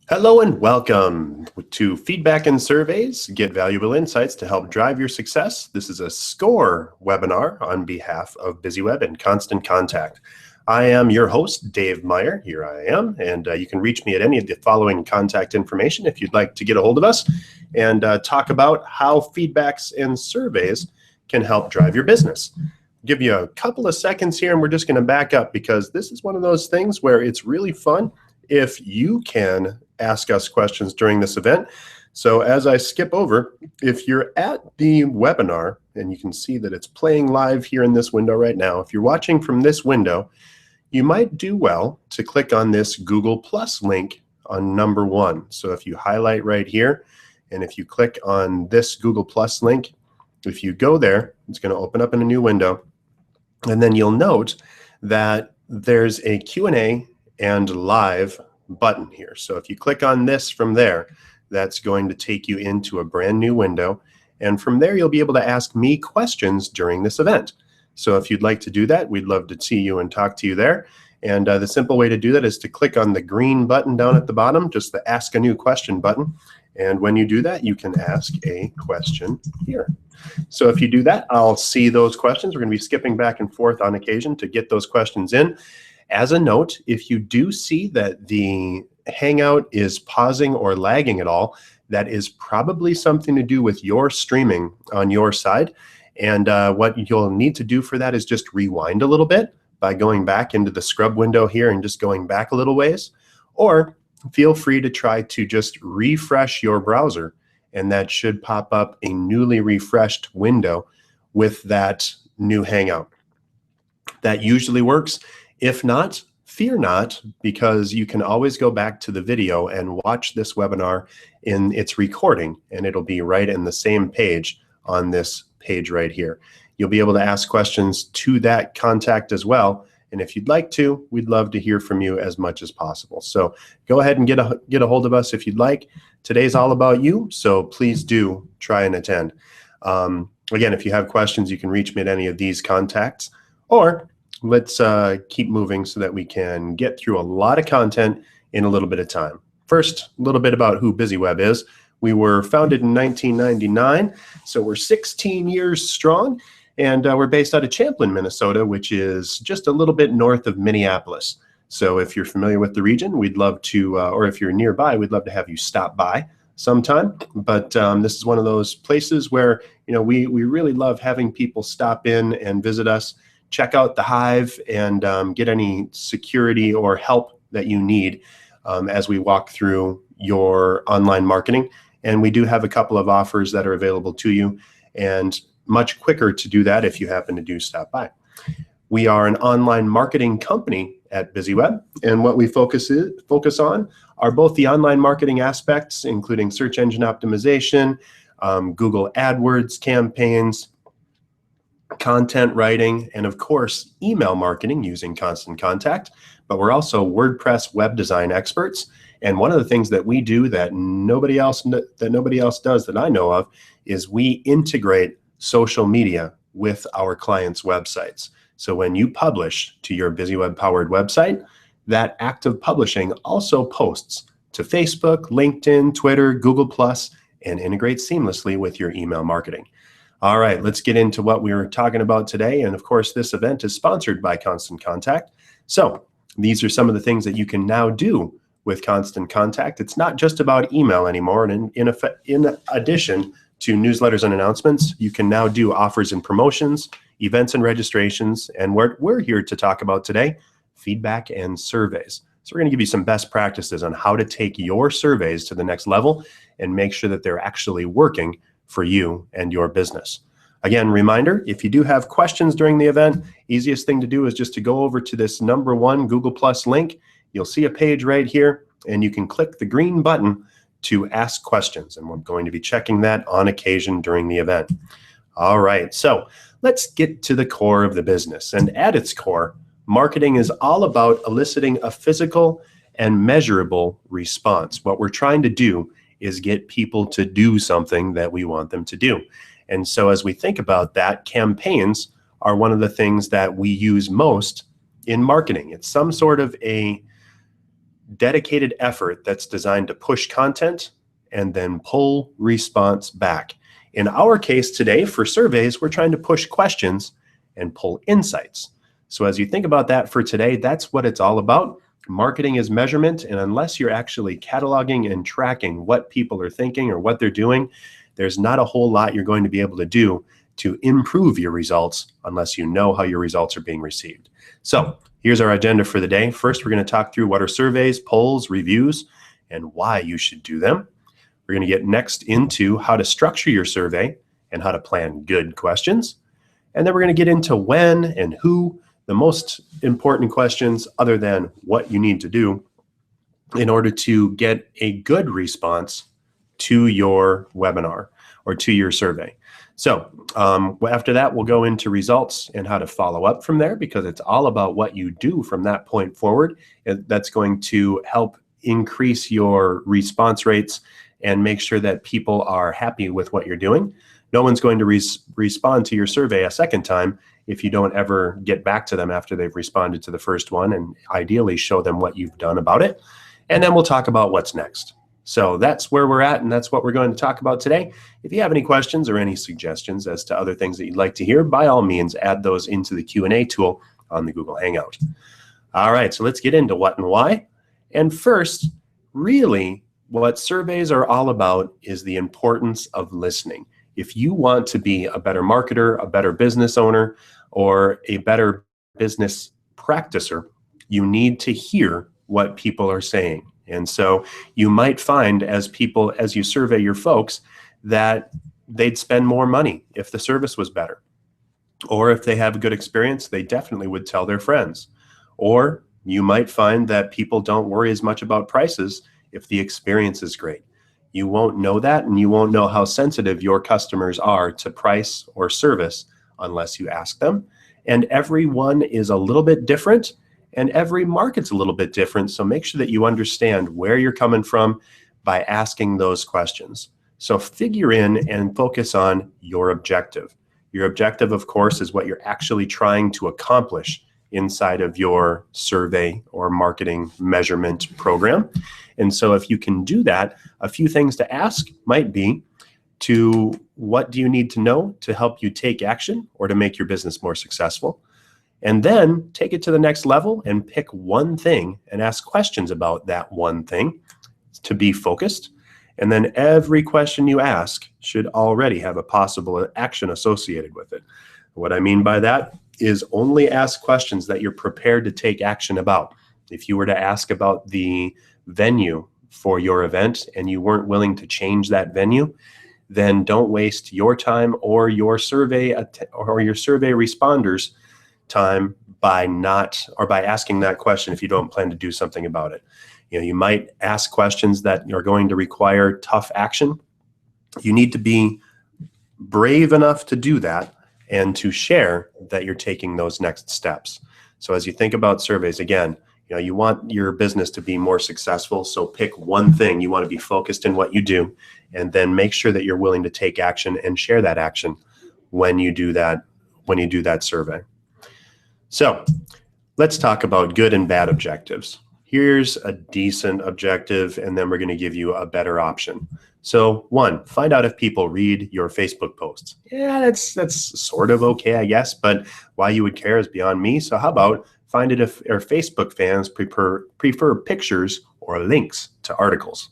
Hello and welcome to Feedback and Surveys. Get valuable insights to help drive your success. This is a SCORE webinar on behalf of BusyWeb and Constant Contact. I am your host, Dave Meyer. Here I am, and you can reach me at any of the following contact information if you'd like to get a hold of us and talk about how feedbacks and surveys can help drive your business. Give you a couple of seconds here, and we're just going to back up because this is one of those things where it's really fun if you can ask us questions during this event. So as I skip over, if you're at the webinar, and you can see that it's playing live here in this window right now, if you're watching from this window, you might do well to click on this Google Plus link on number 1. So if you highlight right here, and if you click on this Google Plus link, if you go there, it's going to open up in a new window, and then you'll note that there's a Q&A and live button here. So if you click on this from there, that's going to take you into a brand new window. And from there, you'll be able to ask me questions during this event. So if you'd like to do that, we'd love to see you and talk to you there. And the simple way to do that is to click on the green button down at the bottom, just the Ask a New Question button. And when you do that, you can ask a question here. So if you do that, I'll see those questions. We're going to be skipping back and forth on occasion to get those questions in. As a note, if you do see that the Hangout is pausing or lagging at all, that is probably something to do with your streaming on your side. And what you'll need to do for that is just rewind a little bit by going back into the scrub window here and just going back a little ways. Or feel free to try to just refresh your browser, and that should pop up a newly refreshed window with that new Hangout. That usually works. If not, fear not, because you can always go back to the video and watch this webinar in its recording, and it'll be right in the same page on this page right here. You'll be able to ask questions to that contact as well, and if you'd like to, we'd love to hear from you as much as possible. So go ahead and get a hold of us if you'd like. Today's all about you, so please do try and attend. Again, if you have questions, you can reach me at any of these contacts, or let's keep moving so that we can get through a lot of content in a little bit of time. First, a little bit about who BusyWeb is. We were founded in 1999, so we're 16 years strong, and we're based out of Champlin, Minnesota, which is just a little bit north of Minneapolis. So if you're familiar with the region, we'd love to, or if you're nearby, we'd love to have you stop by sometime. But this is one of those places where, you know, we really love having people stop in and visit us, check out the Hive, and get any security or help that you need as we walk through your online marketing. And we do have a couple of offers that are available to you, and much quicker to do that if you happen to do stop by. We are an online marketing company at BusyWeb, and what we focus on are both the online marketing aspects, including search engine optimization, Google AdWords campaigns, content writing, and of course, email marketing using Constant Contact. But we're also WordPress web design experts. And one of the things that we do that nobody else does that I know of is we integrate social media with our clients' websites. So when you publish to your BusyWeb powered website, that act of publishing also posts to Facebook, LinkedIn, Twitter, Google+, and integrates seamlessly with your email marketing. All right, let's get into what we were talking about today. And of course, this event is sponsored by Constant Contact. So these are some of the things that you can now do with Constant Contact. It's not just about email anymore. And in addition to newsletters and announcements, you can now do offers and promotions, events and registrations, and what we're here to talk about today, feedback and surveys. So we're going to give you some best practices on how to take your surveys to the next level and make sure that they're actually working for you and your business. Again, reminder, if you do have questions during the event, easiest thing to do is just to go over to this number 1 Google Plus link. You'll see a page right here, and you can click the green button to ask questions, and we're going to be checking that on occasion during the event. All right, so let's get to the core of the business. And at its core, marketing is all about eliciting a physical and measurable response. What we're trying to do is get people to do something that we want them to do. And so as we think about that, campaigns are one of the things that we use most in marketing. It's some sort of a dedicated effort that's designed to push content and then pull response back. In our case today, for surveys, we're trying to push questions and pull insights. So as you think about that for today, that's what it's all about. Marketing is measurement, and unless you're actually cataloging and tracking what people are thinking or what they're doing, there's not a whole lot you're going to be able to do to improve your results unless you know how your results are being received. So here's our agenda for the day. First, we're going to talk through what are surveys, polls, reviews, and why you should do them. We're going to get next into how to structure your survey and how to plan good questions. And then we're going to get into when and who, the most important questions other than what you need to do in order to get a good response to your webinar or to your survey. So after that, we'll go into results and how to follow up from there, because it's all about what you do from that point forward. That's going to help increase your response rates and make sure that people are happy with what you're doing. No one's going to respond to your survey a second time if you don't ever get back to them after they've responded to the first one, and ideally show them what you've done about it. And then we'll talk about what's next. So that's where we're at, and that's what we're going to talk about today. If you have any questions or any suggestions as to other things that you'd like to hear, by all means, add those into the Q&A tool on the Google Hangout. All right, so let's get into what and why. And first, really, what surveys are all about is the importance of listening. If you want to be a better marketer, a better business owner, or a better business practicer, you need to hear what people are saying. And so you might find as you survey your folks, that they'd spend more money if the service was better. Or if they have a good experience, they definitely would tell their friends. Or you might find that people don't worry as much about prices if the experience is great. You won't know that, and you won't know how sensitive your customers are to price or service unless you ask them. And everyone is a little bit different, and every market's a little bit different. So make sure that you understand where you're coming from by asking those questions. So figure in and focus on your objective. Your objective, of course, is what you're actually trying to accomplish inside of your survey or marketing measurement program. And so if you can do that, a few things to ask might be to what do you need to know to help you take action or to make your business more successful? And then take it to the next level and pick one thing and ask questions about that one thing to be focused. And then every question you ask should already have a possible action associated with it. What I mean by that is only ask questions that you're prepared to take action about. If you were to ask about the venue for your event and you weren't willing to change that venue, then don't waste your time or your survey responders' time by asking that question if you don't plan to do something about it. You might ask questions that are going to require tough action. You need to be brave enough to do that and to share that you're taking those next steps. So as you think about surveys, again, you want your business to be more successful. So pick one thing. You want to be focused in what you do, and then make sure that you're willing to take action and share that action when you do that survey. So let's talk about good and bad objectives. Here's a decent objective, and then we're going to give you a better option. So 1, find out if people read your Facebook posts. Yeah, that's sort of okay, I guess, but why you would care is beyond me. So how about find it if our Facebook fans prefer pictures or links to articles.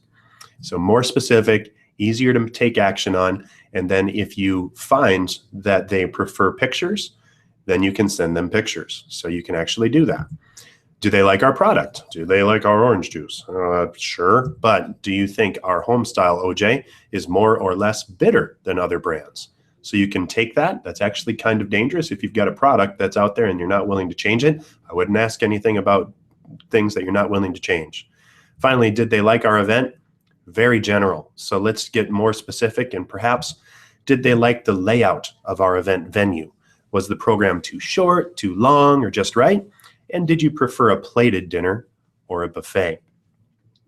So more specific, easier to take action on. And then if you find that they prefer pictures, then you can send them pictures. So you can actually do that. Do they like our product? Do they like our orange juice? Sure, but do you think our home style OJ is more or less bitter than other brands? So you can take that. That's actually kind of dangerous if you've got a product that's out there and you're not willing to change it. I wouldn't ask anything about things that you're not willing to change. Finally, did they like our event? Very general. So let's get more specific, and perhaps did they like the layout of our event venue? Was the program too short, too long, or just right? And did you prefer a plated dinner or a buffet?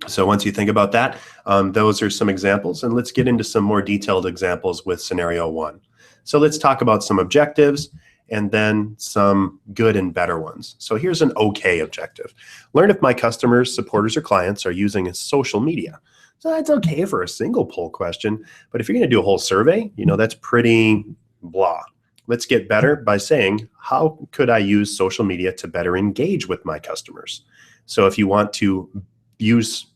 So once you think about that, those are some examples, and let's get into some more detailed examples with scenario 1. So let's talk about some objectives, and then some good and better ones. So here's an okay objective. Learn if my customers, supporters, or clients are using social media. So that's okay for a single poll question, but if you're going to do a whole survey, that's pretty blah. Let's get better by saying, how could I use social media to better engage with my customers? So if you want to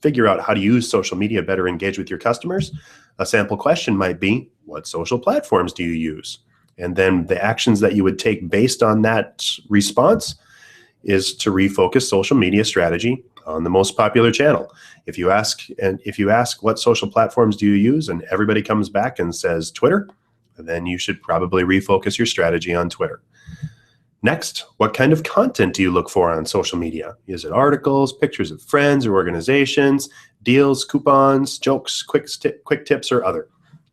figure out how to use social media to better engage with your customers, a sample question might be, what social platforms do you use? And then the actions that you would take based on that response is to refocus social media strategy on the most popular channel. If you ask what social platforms do you use, and everybody comes back and says Twitter, then you should probably refocus your strategy on Twitter. Next, what kind of content do you look for on social media? Is it articles, pictures of friends or organizations, deals, coupons, jokes, quick tips, or other?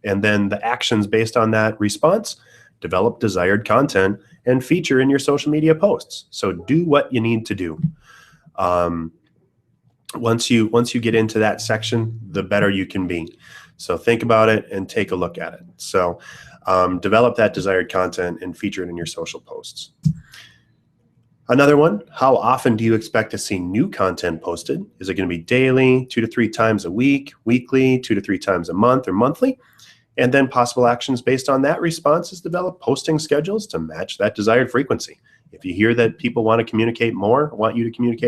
And then the actions based on that response: develop desired content and feature in your social media posts. So do what you need to do. Once you get into that section, the better you can be. So think about it and take a look at it. So develop that desired content and feature it in your social posts. Another one, how often do you expect to see new content posted? Is it going to be daily, 2 to 3 times a week, weekly, 2 to 3 times a month, or monthly? And then possible actions based on that response is develop posting schedules to match that desired frequency. If you hear that people want you to communicate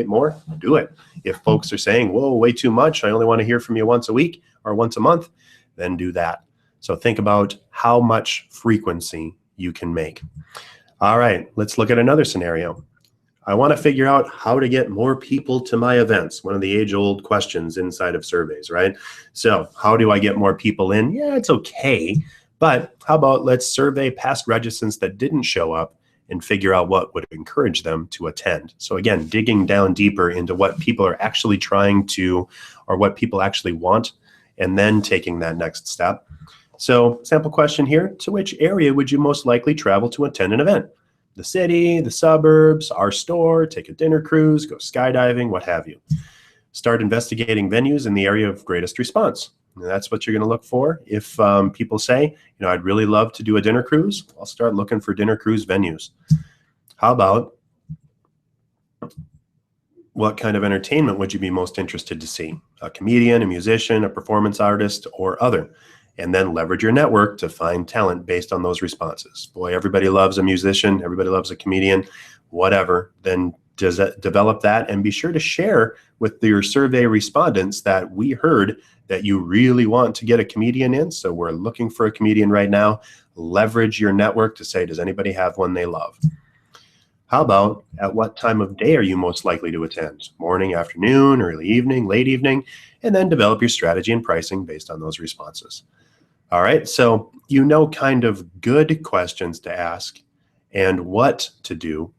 more, do it. If folks are saying, whoa, way too much, I only want to hear from you once a week or once a month, then do that. So think about how much frequency you can make. All right, let's look at another scenario. I want to figure out how to get more people to my events. One of the age-old questions inside of surveys, right? So how do I get more people in? Yeah, it's okay. But how about let's survey past registrants that didn't show up and figure out what would encourage them to attend. So again, digging down deeper into what people are actually trying to, or what people actually want, and then taking that next step. So sample question here, to which area would you most likely travel to attend an event? The city, the suburbs, our store, take a dinner cruise, go skydiving, what have you. Start investigating venues in the area of greatest response. And that's what you're going to look for. If people say, I'd really love to do a dinner cruise, I'll start looking for dinner cruise venues. How about, what kind of entertainment would you be most interested to see? A comedian, a musician, a performance artist, or other? And then leverage your network to find talent based on those responses. Boy, everybody loves a musician, everybody loves a comedian, whatever. Then develop that and be sure to share with your survey respondents that we heard that you really want to get a comedian in. So we're looking for a comedian right now. Leverage your network to say, does anybody have one they love? How about, at what time of day are you most likely to attend? Morning, afternoon, early evening, late evening, and then develop your strategy and pricing based on those responses. All right, so kind of good questions to ask and what to do.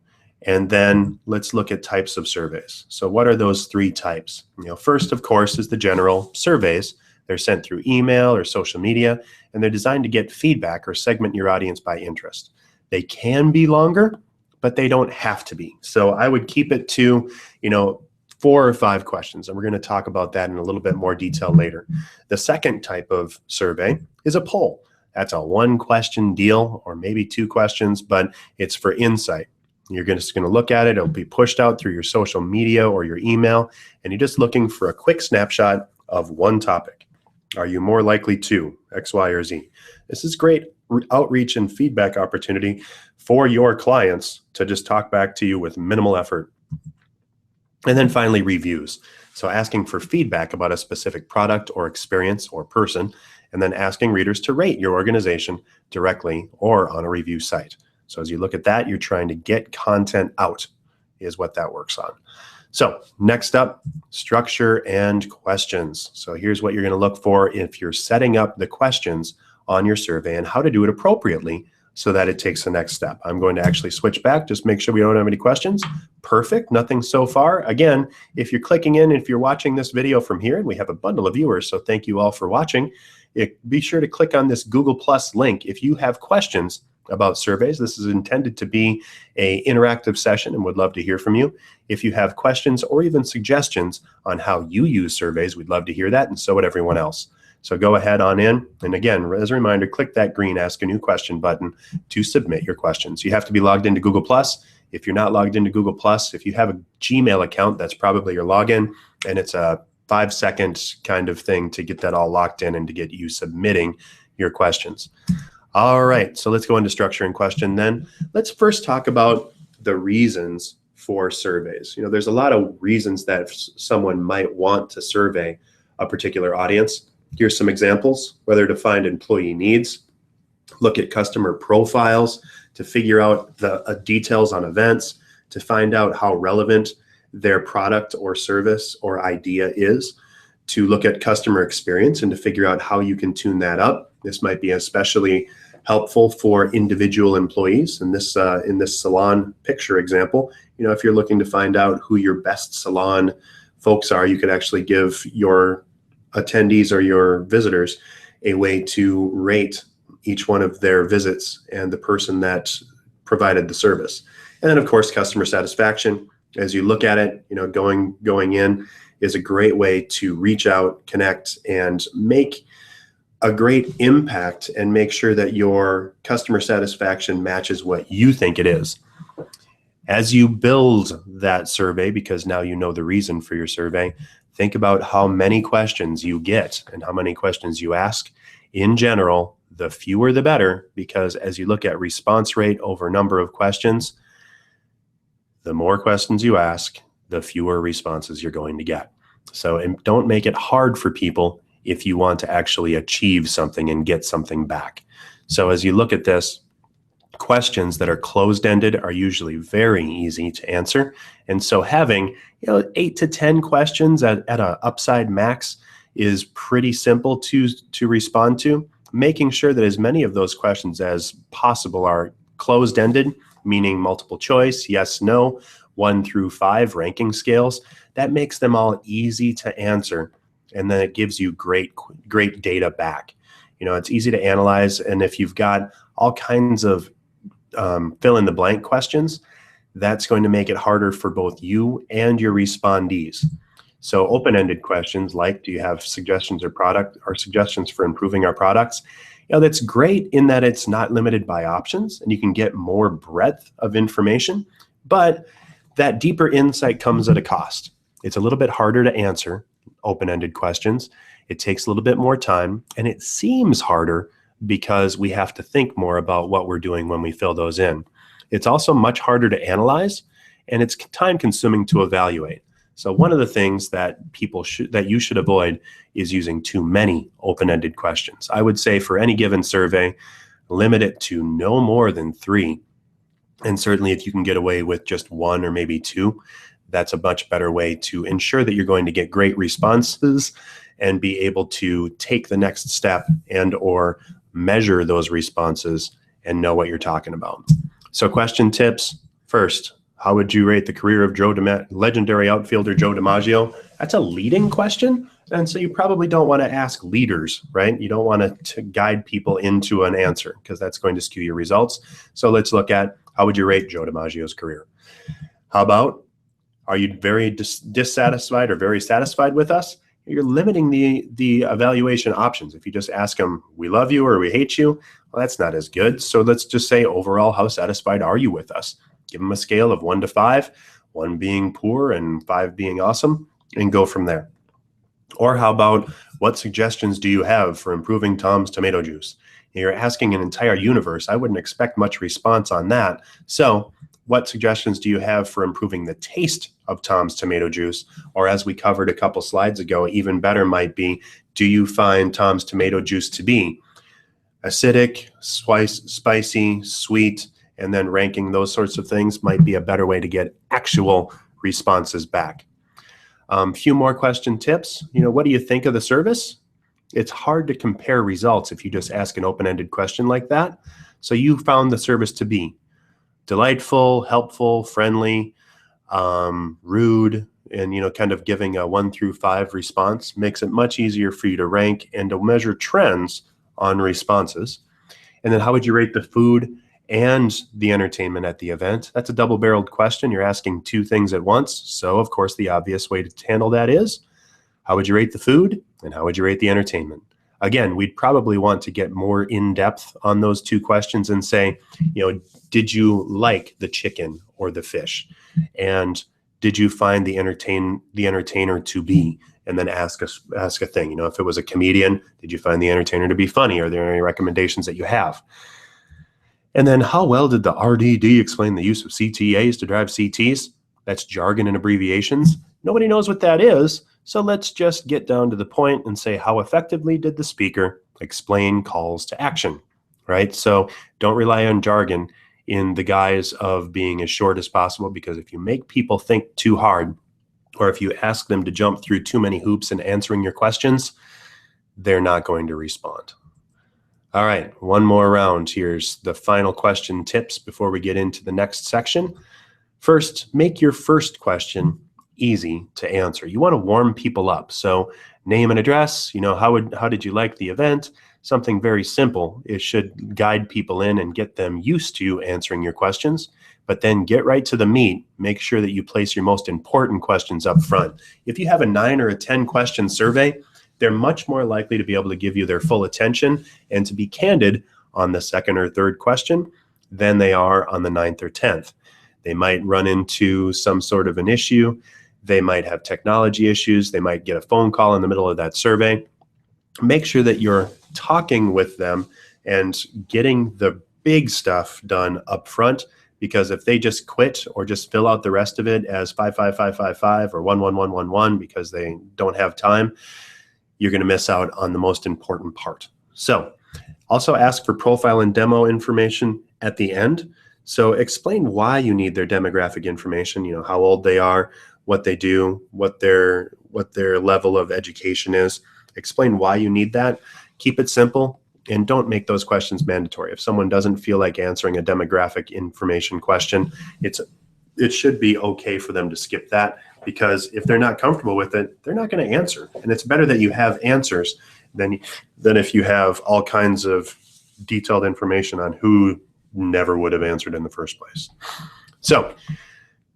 And then let's look at types of surveys. So what are those 3 types? First, of course, is the general surveys. They're sent through email or social media, and they're designed to get feedback or segment your audience by interest. They can be longer, but they don't have to be. So I would keep it to, 4 or 5 questions, and we're going to talk about that in a little bit more detail later. The second type of survey is a poll. That's a 1-question deal, or maybe 2 questions, but it's for insight. You're just going to look at it. It'll be pushed out through your social media or your email, and you're just looking for a quick snapshot of one topic. Are you more likely to X, Y, or Z? This is great outreach and feedback opportunity for your clients to just talk back to you with minimal effort. And then finally, reviews. So asking for feedback about a specific product or experience or person, and then asking readers to rate your organization directly or on a review site. So as you look at that, you're trying to get content out is what that works on. So next up, structure and questions. So here's what you're going to look for if you're setting up the questions on your survey and how to do it appropriately so that it takes the next step. I'm going to actually switch back, just make sure we don't have any questions. Perfect, nothing so far. Again, if you're clicking in, if you're watching this video from here, and we have a bundle of viewers, so thank you all for watching, be sure to click on this Google Plus link if you have questions about surveys. This is intended to be an interactive session and would love to hear from you. If you have questions or even suggestions on how you use surveys, we'd love to hear that, and so would everyone else. So go ahead on in. And again, as a reminder, click that green Ask a New Question button to submit your questions. You have to be logged into Google+. If you're not logged into Google+, if you have a Gmail account, that's probably your login, and it's a 5-second kind of thing to get that all locked in and to get you submitting your questions. All right, so let's go into structure and question then. Let's first talk about the reasons for surveys. There's a lot of reasons that someone might want to survey a particular audience. Here's some examples: whether to find employee needs, look at customer profiles to figure out the details on events, to find out how relevant their product or service or idea is, to look at customer experience and to figure out how you can tune that up. This might be especially helpful for individual employees. In this salon picture example, if you're looking to find out who your best salon folks are, you could actually give your attendees or your visitors a way to rate each one of their visits and the person that provided the service. And then of course, customer satisfaction. As you look at it, going in is a great way to reach out, connect, and make a great impact and make sure that your customer satisfaction matches what you think it is. As you build that survey, because now you know the reason for your survey, think about how many questions you get and how many questions you ask. In general, the fewer the better, because as you look at response rate over number of questions, the more questions you ask, the fewer responses you're going to get. So don't make it hard for people if you want to actually achieve something and get something back. So as you look at this, questions that are closed-ended are usually very easy to answer. And so having 8 to 10 questions at an upside max is pretty simple to respond to. Making sure that as many of those questions as possible are closed-ended, meaning multiple choice, yes, no, 1 through 5 ranking scales, that makes them all easy to answer. And then it gives you great data back. It's easy to analyze. And if you've got all kinds of fill in the blank questions, that's going to make it harder for both you and your respondees. So open-ended questions like, do you have suggestions or suggestions for improving our products? That's great in that it's not limited by options and you can get more breadth of information, but that deeper insight comes at a cost. It's a little bit harder to answer open-ended questions. It takes a little bit more time, and it seems harder because we have to think more about what we're doing when we fill those in. It's also much harder to analyze, and it's time-consuming to evaluate. So one of the things that you should avoid is using too many open-ended questions. I would say for any given survey, limit it to no more than 3. And certainly if you can get away with just 1 or maybe 2, that's a much better way to ensure that you're going to get great responses and be able to take the next step and or measure those responses and know what you're talking about. So question tips. First, how would you rate the career of legendary outfielder Joe DiMaggio? That's a leading question. And so you probably don't want to ask leaders, right? You don't want to guide people into an answer because that's going to skew your results. So let's look at, how would you rate Joe DiMaggio's career? How about, are you very dissatisfied or very satisfied with us? You're limiting the evaluation options. If you just ask them, we love you or we hate you, well, that's not as good. So let's just say overall, how satisfied are you with us? Give them a scale of 1 to 5, 1 being poor and 5 being awesome, and go from there. Or how about, what suggestions do you have for improving Tom's tomato juice? You're asking an entire universe. I wouldn't expect much response on that. So what suggestions do you have for improving the taste of Tom's tomato juice? Or as we covered a couple slides ago, even better might be, do you find Tom's tomato juice to be acidic, spicy, sweet, and then ranking those sorts of things might be a better way to get actual responses back. Few more question tips. What do you think of the service? It's hard to compare results if you just ask an open-ended question like that. So you found the service to be delightful, helpful, friendly, rude, and kind of giving a 1 through 5 response makes it much easier for you to rank and to measure trends on responses. And then how would you rate the food and the entertainment at the event? That's a double-barreled question. You're asking 2 things at once. So of course, the obvious way to handle that is, how would you rate the food and how would you rate the entertainment? Again, we'd probably want to get more in depth on those two questions and say, did you like the chicken or the fish? And did you find the entertainer to be? And then ask a thing. If it was a comedian, did you find the entertainer to be funny? Are there any recommendations that you have? And then how well did the RDD explain the use of CTAs to drive CTs? That's jargon and abbreviations. Nobody knows what that is. So let's just get down to the point and say, how effectively did the speaker explain calls to action, right? So don't rely on jargon in the guise of being as short as possible, because if you make people think too hard, or if you ask them to jump through too many hoops in answering your questions, they're not going to respond. All right, one more round. Here's the final question tips before we get into the next section. First, make your first question easy to answer. You want to warm people up. So name and address, how did you like the event? Something very simple. It should guide people in and get them used to answering your questions, but then get right to the meat. Make sure that you place your most important questions up front. If you have a 9 or a 10 question survey, they're much more likely to be able to give you their full attention and to be candid on the second or third question than they are on the 9th or 10th. They might run into some sort of an issue. They might have technology issues. They might get a phone call in the middle of that survey. Make sure that you're talking with them and getting the big stuff done up front, because if they just quit or just fill out the rest of it as 55555 or 11111 because they don't have time, you're going to miss out on the most important part. So also ask for profile and demo information at the end. So explain why you need their demographic information, how old they are, what they do, what their level of education is. Explain why you need that. Keep it simple and don't make those questions mandatory. If someone doesn't feel like answering a demographic information question, it should be okay for them to skip that, because if they're not comfortable with it, they're not going to answer. And it's better that you have answers than if you have all kinds of detailed information on who never would have answered in the first place. So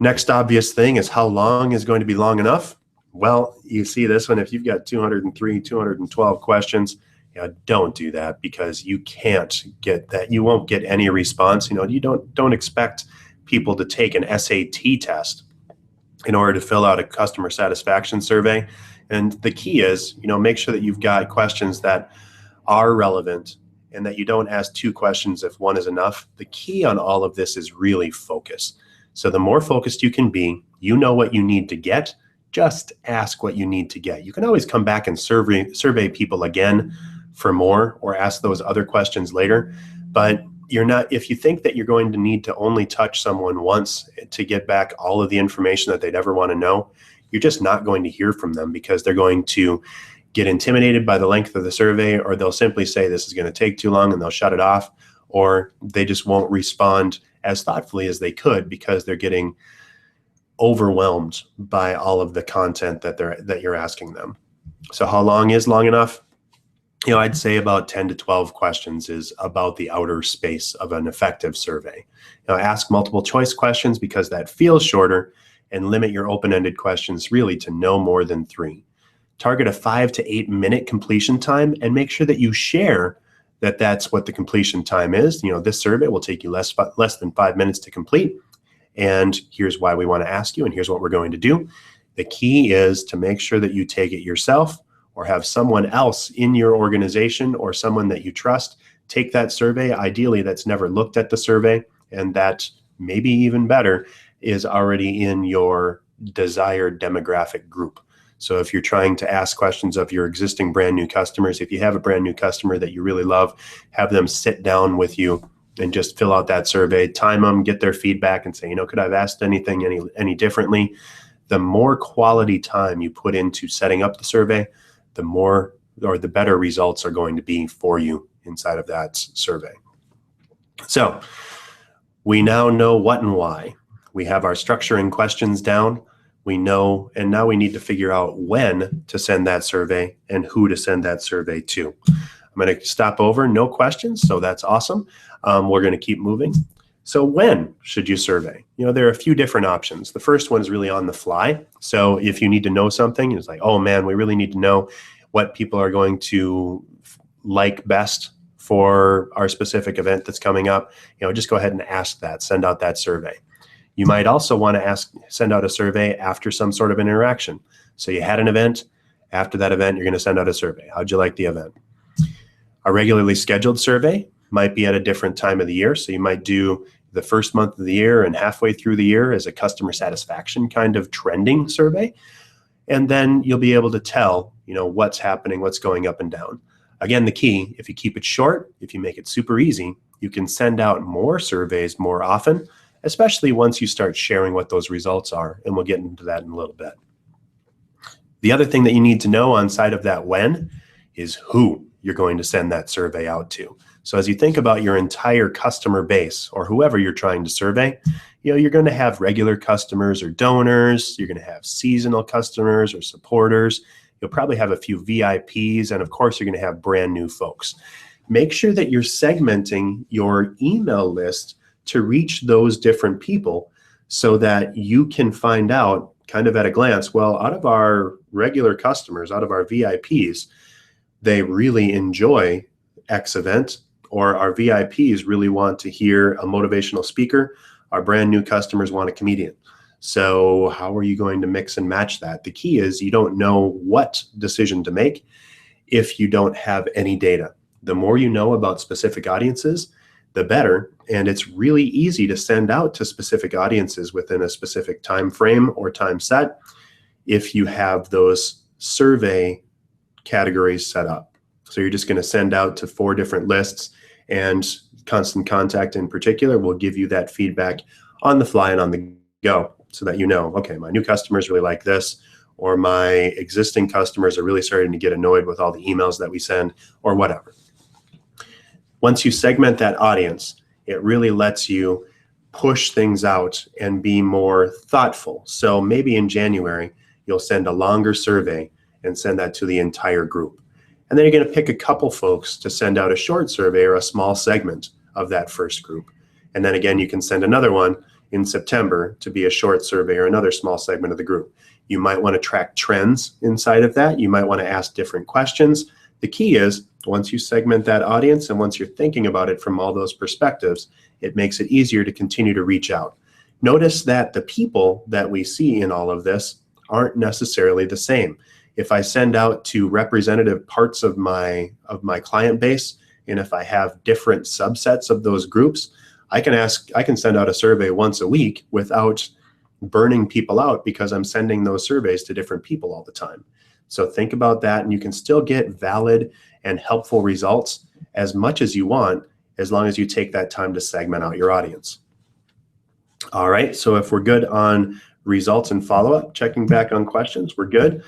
next obvious thing is, how long is going to be long enough? Well, you see this one, if you've got 203, 212 questions, don't do that, because you can't get that. You won't get any response. You don't expect people to take an SAT test in order to fill out a customer satisfaction survey. And the key is, make sure that you've got questions that are relevant and that you don't ask two questions if one is enough. The key on all of this is really focus. So the more focused you can be, what you need to get, just ask what you need to get. You can always come back and survey people again for more, or ask those other questions later. But if you think that you're going to need to only touch someone once to get back all of the information that they'd ever want to know, you're just not going to hear from them, because they're going to get intimidated by the length of the survey, or they'll simply say this is going to take too long and they'll shut it off, or they just won't respond as thoughtfully as they could because they're getting overwhelmed by all of the content that you're asking them. So how long is long enough? I'd say about 10 to 12 questions is about the outer space of an effective survey. Ask multiple choice questions because that feels shorter, and limit your open-ended questions really to no more than 3. Target a 5 to 8 minute completion time, and make sure that you share that that's what the completion time is. This survey will take you less than 5 minutes to complete, and here's why we want to ask you, and here's what we're going to do. The key is to make sure that you take it yourself, or have someone else in your organization or someone that you trust take that survey, ideally that's never looked at the survey, and that, maybe even better, is already in your desired demographic group. So if you're trying to ask questions of your existing brand new customers, if you have a brand new customer that you really love, have them sit down with you and just fill out that survey, time them, get their feedback, and say, could I have asked anything any differently? The more quality time you put into setting up the survey, the more or the better results are going to be for you inside of that survey. So we now know what and why. We have our structure and questions down. We know, and now we need to figure out when to send that survey and who to send that survey to. I'm going to stop over, no questions, so that's awesome. We're going to keep moving. So when should you survey? There are a few different options. The first one is really on the fly. So if you need to know something, it's like, oh man, we really need to know what people are going to like best for our specific event that's coming up? Just go ahead and ask that, send out that survey. You might also want to send out a survey after some sort of an interaction. So you had an event. After that event, you're going to send out a survey. How'd you like the event? A regularly scheduled survey might be at a different time of the year. So you might do the first month of the year and halfway through the year as a customer satisfaction kind of trending survey. And then you'll be able to tell, what's happening, what's going up and down. Again, the key, if you keep it short, if you make it super easy, you can send out more surveys more often, especially once you start sharing what those results are. And we'll get into that in a little bit. The other thing that you need to know on side of that when is who you're going to send that survey out to. So as you think about your entire customer base or whoever you're trying to survey, you're going to have regular customers or donors. You're going to have seasonal customers or supporters. You'll probably have a few VIPs. And of course, you're going to have brand new folks. Make sure that you're segmenting your email list to reach those different people so that you can find out kind of at a glance, well, out of our regular customers, out of our VIPs, they really enjoy X event, or our VIPs really want to hear a motivational speaker. Our brand new customers want a comedian. So how are you going to mix and match that? The key is you don't know what decision to make if you don't have any data. The more you know about specific audiences, the better. And it's really easy to send out to specific audiences within a specific time frame or time set if you have those survey categories set up. So you're just going to send out to 4 different lists, and Constant Contact in particular will give you that feedback on the fly and on the go so that okay, my new customers really like this, or my existing customers are really starting to get annoyed with all the emails that we send, or whatever. Once you segment that audience, it really lets you push things out and be more thoughtful. So maybe in January, you'll send a longer survey and send that to the entire group. And then you're going to pick a couple folks to send out a short survey or a small segment of that first group. And then again, you can send another one in September to be a short survey or another small segment of the group. You might want to track trends inside of that. You might want to ask different questions. The key is once you segment that audience and once you're thinking about it from all those perspectives, it makes it easier to continue to reach out. Notice that the people that we see in all of this aren't necessarily the same. If I send out to representative parts of my client base, and if I have different subsets of those groups, I can send out a survey once a week without burning people out because I'm sending those surveys to different people all the time. So think about that, and you can still get valid and helpful results as much as you want, as long as you take that time to segment out your audience. All right, so if we're good on results and follow-up, checking back on questions, we're good.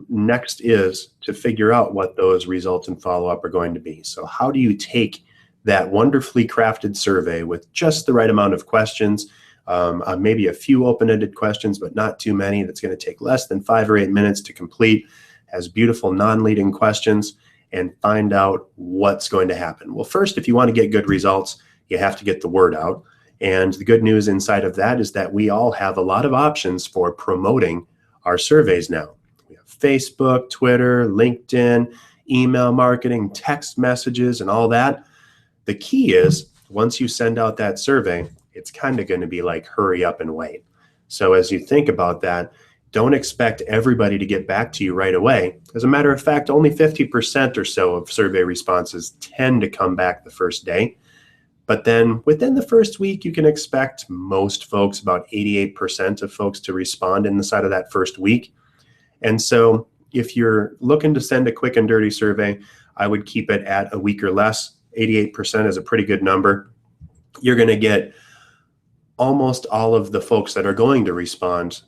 Next is to figure out what those results and follow-up are going to be. So how do you take that wonderfully crafted survey with just the right amount of questions, maybe a few open-ended questions, but not too many, that's going to take less than 5 or 8 minutes to complete, has beautiful non-leading questions, and find out what's going to happen? Well, first, if you want to get good results, you have to get the word out. And the good news inside of that is that we all have a lot of options for promoting our surveys now. We have Facebook, Twitter, LinkedIn, email marketing, text messages, and all that. The key is once you send out that survey, it's kind of going to be like hurry up and wait. So as you think about that, don't expect everybody to get back to you right away. As a matter of fact, only 50% or so of survey responses tend to come back the first day. But then within the first week, you can expect most folks, about 88% of folks, to respond inside of that first week. And so if you're looking to send a quick and dirty survey, I would keep it at a week or less. 88% is a pretty good number. You're going to get almost all of the folks that are going to respond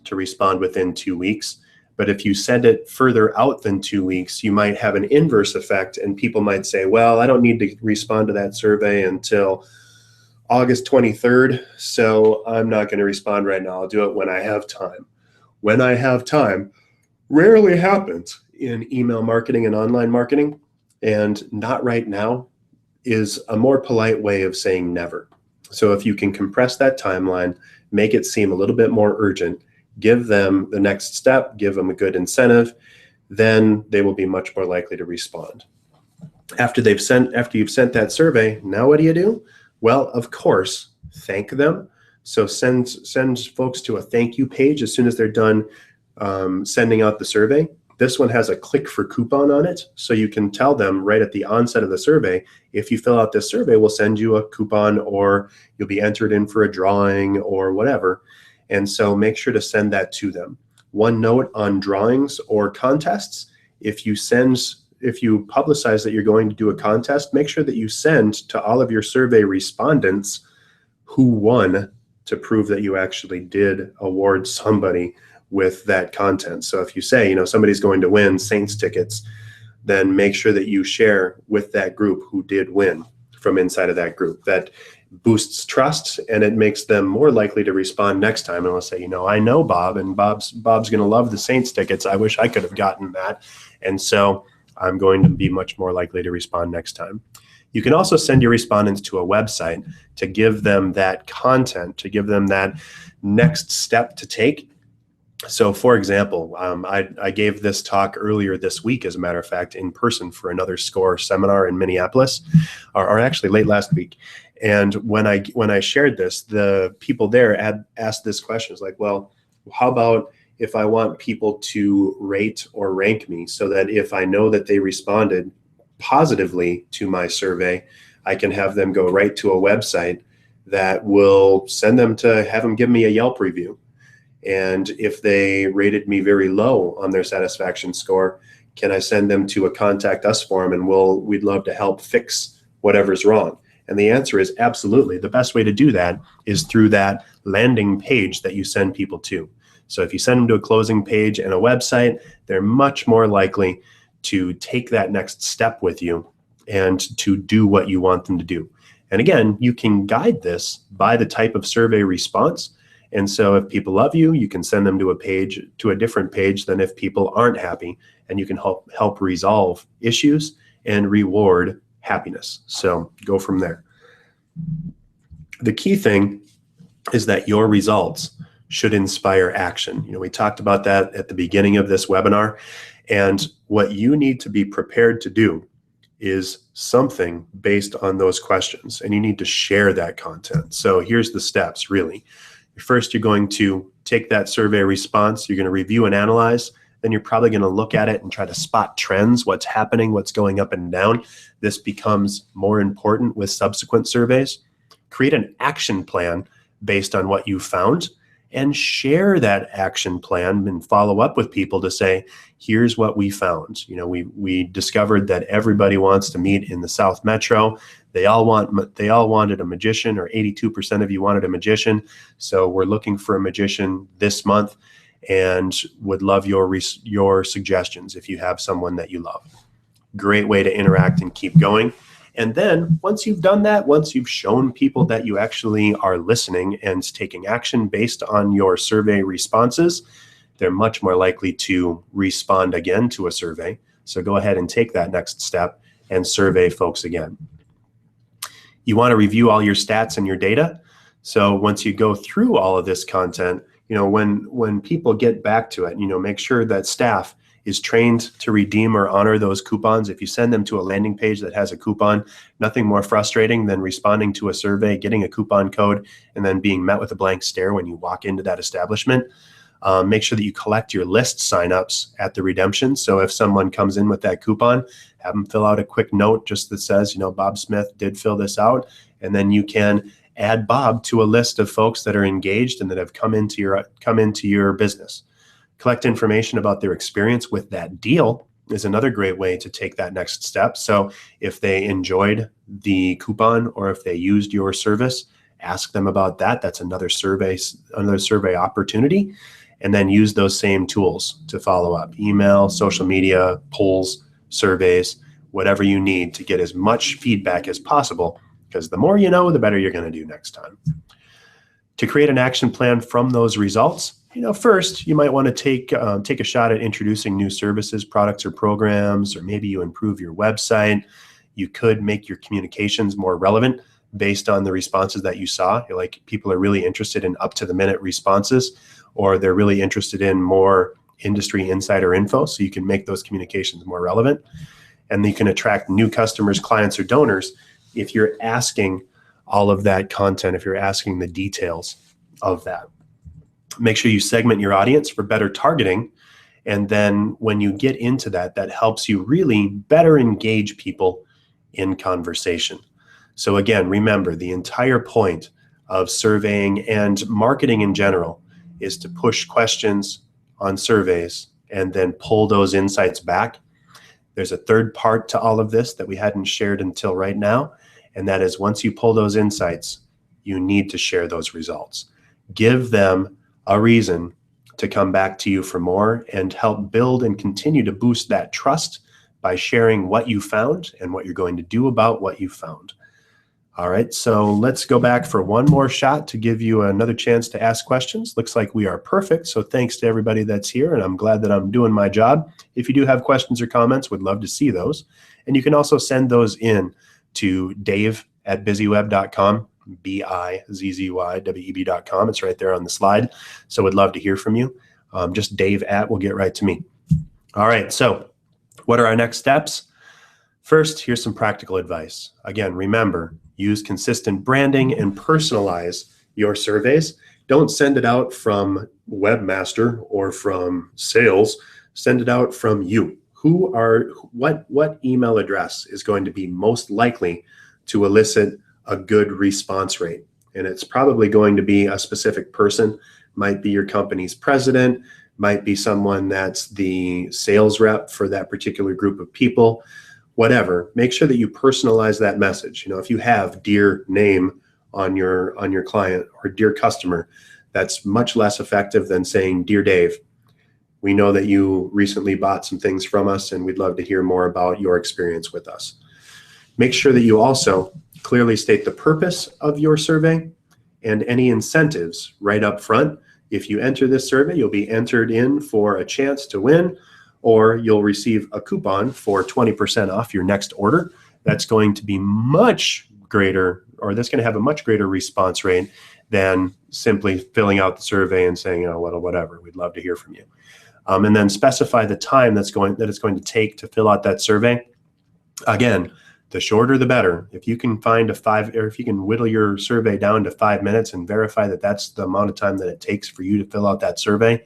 within 2 weeks. But if you send it further out than 2 weeks, you might have an inverse effect, and people might say, well, I don't need to respond to that survey until August 23rd, so I'm not going to respond right now. I'll do it when I have time. When I have time rarely happens in email marketing and online marketing, and not right now is a more polite way of saying never. So if you can compress that timeline, make it seem a little bit more urgent, give them the next step, give them a good incentive, then they will be much more likely to respond. After you've sent that survey, now what do? Well, of course, thank them. So send folks to a thank you page as soon as they're done sending out the survey. This one has a click for coupon on it, so you can tell them right at the onset of the survey, if you fill out this survey, we'll send you a coupon, or you'll be entered in for a drawing or whatever. And so make sure to send that to them. One note on drawings or contests: if you publicize that you're going to do a contest, make sure that you send to all of your survey respondents who won, to prove that you actually did award somebody with that content. So if you say, somebody's going to win Saints tickets, then make sure that you share with that group who did win from inside of that group. That boosts trust, and it makes them more likely to respond next time. And they'll say, I know Bob, and Bob's going to love the Saints tickets. I wish I could have gotten that. And so I'm going to be much more likely to respond next time. You can also send your respondents to a website to give them that content, to give them that next step to take. So for example, I gave this talk earlier this week, as a matter of fact, in person for another SCORE seminar in Minneapolis, or actually late last week. And when I shared this, the people there had asked this question. It's like, well, how about if I want people to rate or rank me, so that if I know that they responded positively to my survey, I can have them go right to a website that will send them to have them give me a Yelp review. And if they rated me very low on their satisfaction score, can I send them to a contact us form, and we'd love to help fix whatever's wrong? And the answer is absolutely. The best way to do that is through that landing page that you send people to. So if you send them to a closing page and a website, they're much more likely to take that next step with you and to do what you want them to do. And again, you can guide this by the type of survey response. And so if people love you, you can send them to a different page than if people aren't happy, and you can help resolve issues and reward happiness. So go from there. The key thing is that your results should inspire action. We talked about that at the beginning of this webinar. And what you need to be prepared to do is something based on those questions, and you need to share that content. So here's the steps, really. First, you're going to take that survey response, you're going to review and analyze, then you're probably going to look at it and try to spot trends, what's happening, what's going up and down. This becomes more important with subsequent surveys. Create an action plan based on what you found, and share that action plan and follow up with people to say, here's what we found. We discovered that everybody wants to meet in the South Metro. They all wanted a magician, or 82% of you wanted a magician. So we're looking for a magician this month, and would love your suggestions if you have someone that you love. Great way to interact and keep going. And then once you've done that, once you've shown people that you actually are listening and taking action based on your survey responses, they're much more likely to respond again to a survey. So go ahead and take that next step and survey folks again. You want to review all your stats and your data. So once you go through all of this content, when people get back to it, make sure that staff is trained to redeem or honor those coupons. If you send them to a landing page that has a coupon, nothing more frustrating than responding to a survey, getting a coupon code, and then being met with a blank stare when you walk into that establishment. Make sure that you collect your list signups at the redemption. So if someone comes in with that coupon, have them fill out a quick note just that says, Bob Smith did fill this out. And then you can add Bob to a list of folks that are engaged and that have come into your business. Collect information about their experience with that deal is another great way to take that next step. So if they enjoyed the coupon, or if they used your service, ask them about that. That's another survey opportunity. And then use those same tools to follow up: email, social media, polls, surveys, whatever you need to get as much feedback as possible, because the more you know, the better you're going to do next time. To create an action plan from those results, first you might want to take a shot at introducing new services, products, or programs, or maybe you improve your website. You could make your communications more relevant based on the responses that you saw. Like, people are really interested in up-to-the-minute responses, or they're really interested in more industry insider info, so you can make those communications more relevant. and you can attract new customers, clients, or donors if you're asking all of that content, if you're asking the details of that. Make sure you segment your audience for better targeting. And then when you get into that, that helps you really better engage people in conversation. So again, remember, the entire point of surveying and marketing in general is to push questions on surveys and then pull those insights back. There's a third part to all of this that we hadn't shared until right now, and that is once you pull those insights, you need to share those results. Give them a reason to come back to you for more and help build and continue to boost that trust by sharing what you found and what you're going to do about what you found. All right, so let's go back for one more shot to give you another chance to ask questions. Looks like we are perfect, so thanks to everybody that's here, and I'm glad that I'm doing my job. If you do have questions or comments, would love to see those. And you can also send those in to dave@buzzyweb.com, BIZZYWEB.com. It's right there on the slide, so would love to hear from you. Just Dave @ will get right to me. All right, so what are our next steps? First, here's some practical advice. Again, remember, use consistent branding and personalize your surveys. Don't send it out from Webmaster or from sales. Send it out from you. What email address is going to be most likely to elicit a good response rate? And it's probably going to be a specific person. Might be your company's president, might be someone that's the sales rep for that particular group of people. Whatever, make sure that you personalize that message. You know, if you have dear name on your client or dear customer, that's much less effective than saying, Dear Dave, we know that you recently bought some things from us and we'd love to hear more about your experience with us. Make sure that you also clearly state the purpose of your survey and any incentives right up front. If you enter this survey, you'll be entered in for a chance to win, or you'll receive a coupon for 20% off your next order. That's going to be much greater, or that's going to have a much greater response rate than simply filling out the survey and saying, oh, well, whatever, we'd love to hear from you. And then specify the time that it's going to take to fill out that survey. Again, the shorter the better. If you can if you can whittle your survey down to 5 minutes and verify that that's the amount of time that it takes for you to fill out that survey,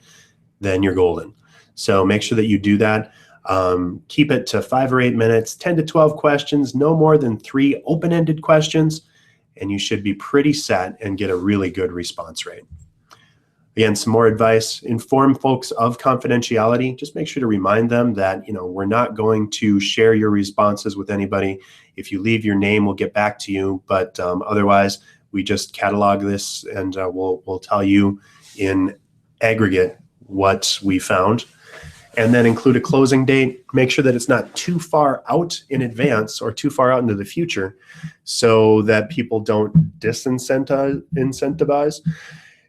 then you're golden. So make sure that you do that. Keep it to 5 or 8 minutes, 10 to 12 questions, no more than 3 open-ended questions, and you should be pretty set and get a really good response rate. Again, some more advice: inform folks of confidentiality. Just make sure to remind them that, you know, we're not going to share your responses with anybody. If you leave your name, we'll get back to you, but otherwise, we just catalog this and we'll tell you in aggregate what we found. And then include a closing date. Make sure that it's not too far out in advance or too far out into the future so that people don't disincentivize.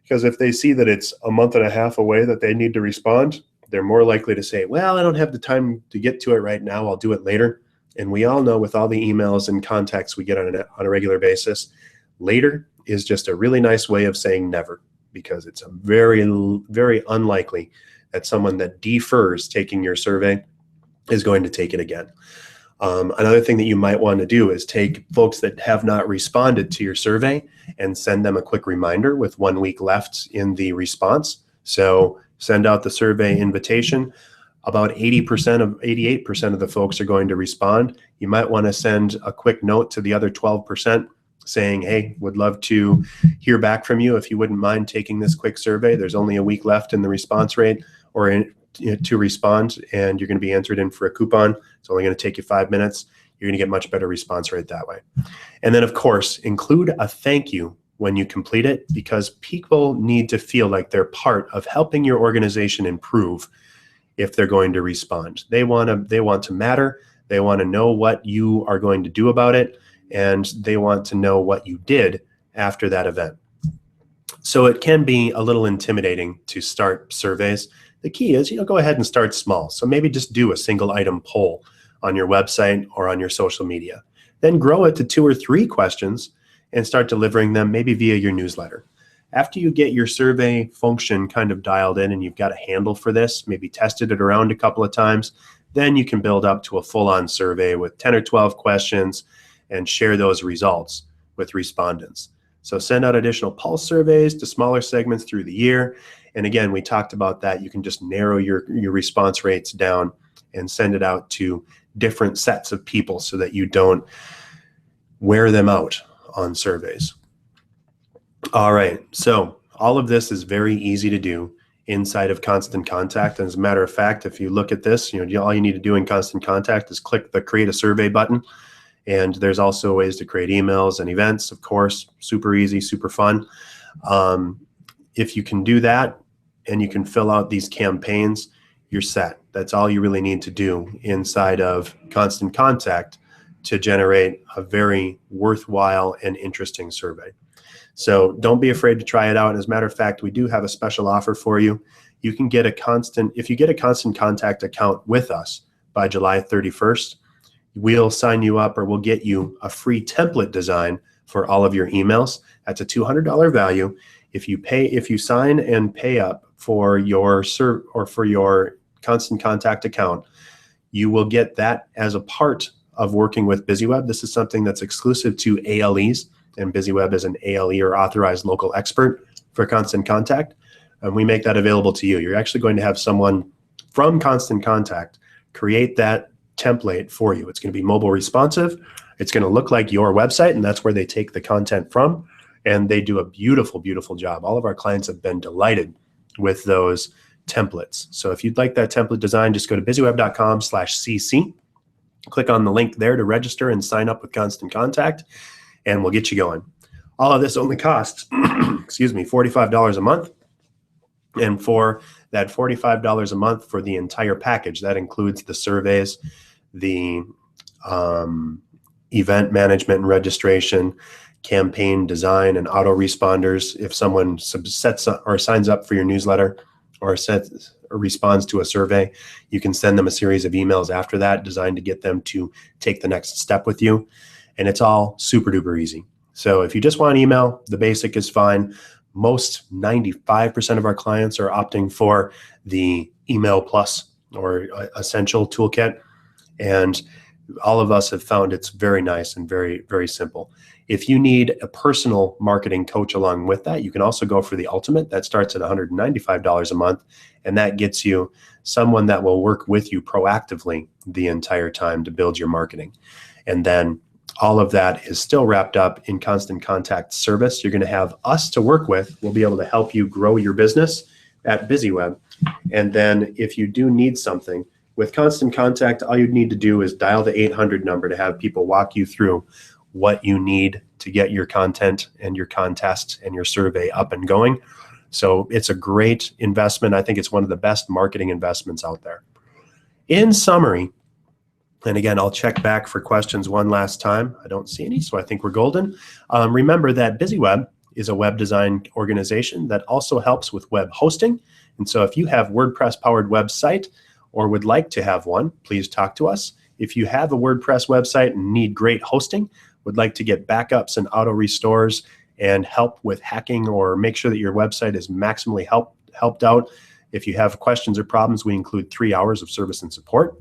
Because if they see that it's a month and a half away that they need to respond, they're more likely to say, well, I don't have the time to get to it right now. I'll do it later. And we all know with all the emails and contacts we get on a regular basis, later is just a really nice way of saying never, because it's a very, very unlikely that someone that defers taking your survey is going to take it again. Another thing that you might want to do is take folks that have not responded to your survey and send them a quick reminder with 1 week left in the response. So send out the survey invitation. About 88% of the folks are going to respond. You might want to send a quick note to the other 12% saying, hey, would love to hear back from you if you wouldn't mind taking this quick survey. There's only a week left in the response rate to respond, and you're going to be entered in for a coupon. It's only going to take you 5 minutes. You're going to get much better response rate that way. And then, of course, include a thank you when you complete it, because people need to feel like they're part of helping your organization improve if they're going to respond. They want to matter. They want to know what you are going to do about it, and they want to know what you did after that event. So it can be a little intimidating to start surveys. The key is, go ahead and start small. So maybe just do a single item poll on your website or on your social media. Then grow it to 2 or 3 questions and start delivering them maybe via your newsletter. After you get your survey function kind of dialed in and you've got a handle for this, maybe tested it around a couple of times, Then you can build up to a full-on survey with 10 or 12 questions and share those results with respondents. So send out additional pulse surveys to smaller segments through the year. And again, we talked about that. You can just narrow your response rates down and send it out to different sets of people so that you don't wear them out on surveys. All right, so all of this is very easy to do inside of Constant Contact. And as a matter of fact, if you look at this, all you need to do in Constant Contact is click the Create a Survey button. And there's also ways to create emails and events, of course, super easy, super fun. If you can do that and you can fill out these campaigns, you're set. That's all you really need to do inside of Constant Contact to generate a very worthwhile and interesting survey. So don't be afraid to try it out. As a matter of fact, we do have a special offer for you. You can get if you get a Constant Contact account with us by July 31st, we'll sign you up, or we'll get you a free template design for all of your emails. That's a $200 value. If you sign and pay up for your Constant Contact account, you will get that as a part of working with BusyWeb. This is something that's exclusive to ALEs, and BusyWeb is an ALE, or authorized local expert, for Constant Contact. And we make that available to you. You're actually going to have someone from Constant Contact create that template for you. It's going to be mobile responsive. It's going to look like your website, and that's where they take the content from. And they do a beautiful, beautiful job. All of our clients have been delighted with those templates. So if you'd like that template design, just go to busyweb.com/cc. Click on the link there to register and sign up with Constant Contact, and we'll get you going. All of this only costs, $45 a month. And for that $45 a month for the entire package, that includes the surveys, the event management and registration, campaign design, and autoresponders. If someone sets up or signs up for your newsletter or responds to a survey, you can send them a series of emails after that designed to get them to take the next step with you. And it's all super duper easy. So if you just want email, the basic is fine. Most 95% of our clients are opting for the Email Plus or Essential Toolkit. And all of us have found it's very nice and very, very simple. If you need a personal marketing coach along with that, you can also go for the Ultimate. That starts at $195 a month. And that gets you someone that will work with you proactively the entire time to build your marketing. And then all of that is still wrapped up in Constant Contact service. You're going to have us to work with. We'll be able to help you grow your business at BusyWeb. And then if you do need something with Constant Contact, all you need to do is dial the 800 number to have people walk you through what you need to get your content and your contest and your survey up and going. So it's a great investment. I think it's one of the best marketing investments out there. In summary, and again, I'll check back for questions one last time. I don't see any, so I think we're golden. Remember that BusyWeb is a web design organization that also helps with web hosting. And so if you have WordPress-powered website or would like to have one, please talk to us. If you have a WordPress website and need great hosting, would like to get backups and auto restores and help with hacking or make sure that your website is maximally helped out. If you have questions or problems, we include 3 hours of service and support.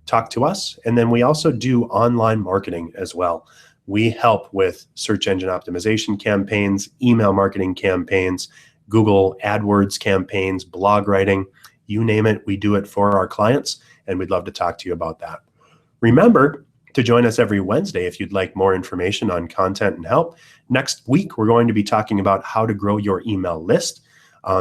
Talk to us. And then we also do online marketing as well. We help with search engine optimization campaigns, email marketing campaigns, Google AdWords campaigns, blog writing, you name it, we do it for our clients, and we'd love to talk to you about that. Remember to join us every Wednesday if you'd like more information on content and help. Next week, we're going to be talking about how to grow your email list.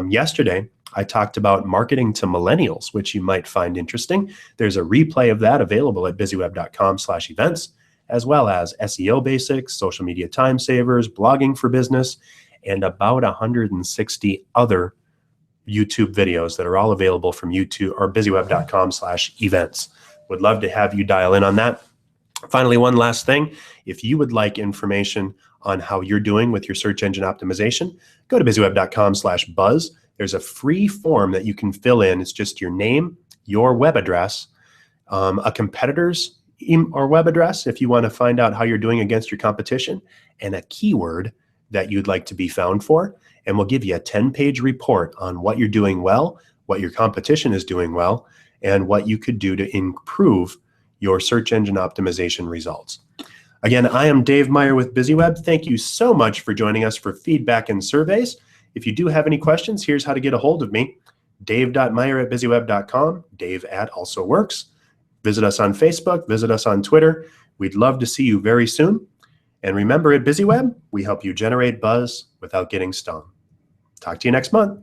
Yesterday, I talked about marketing to millennials, which you might find interesting. There's a replay of that available at busyweb.com/events, as well as SEO basics, social media time savers, blogging for business, and about 160 other YouTube videos that are all available from YouTube or busyweb.com/events. Would love to have you dial in on that. Finally, one last thing. If you would like information on how you're doing with your search engine optimization, go to busyweb.com/buzz. There's a free form that you can fill in. It's just your name, your web address, a competitor's or web address if you want to find out how you're doing against your competition, and a keyword that you'd like to be found for. And we'll give you a 10-page report on what you're doing well, what your competition is doing well, and what you could do to improve your search engine optimization results. Again, I am Dave Meyer with BusyWeb. Thank you so much for joining us for feedback and surveys. If you do have any questions, here's how to get a hold of me. dave.meyer@busyweb.com. Dave at also works. Visit us on Facebook. Visit us on Twitter. We'd love to see you very soon. And remember, at BusyWeb, we help you generate buzz without getting stung. Talk to you next month.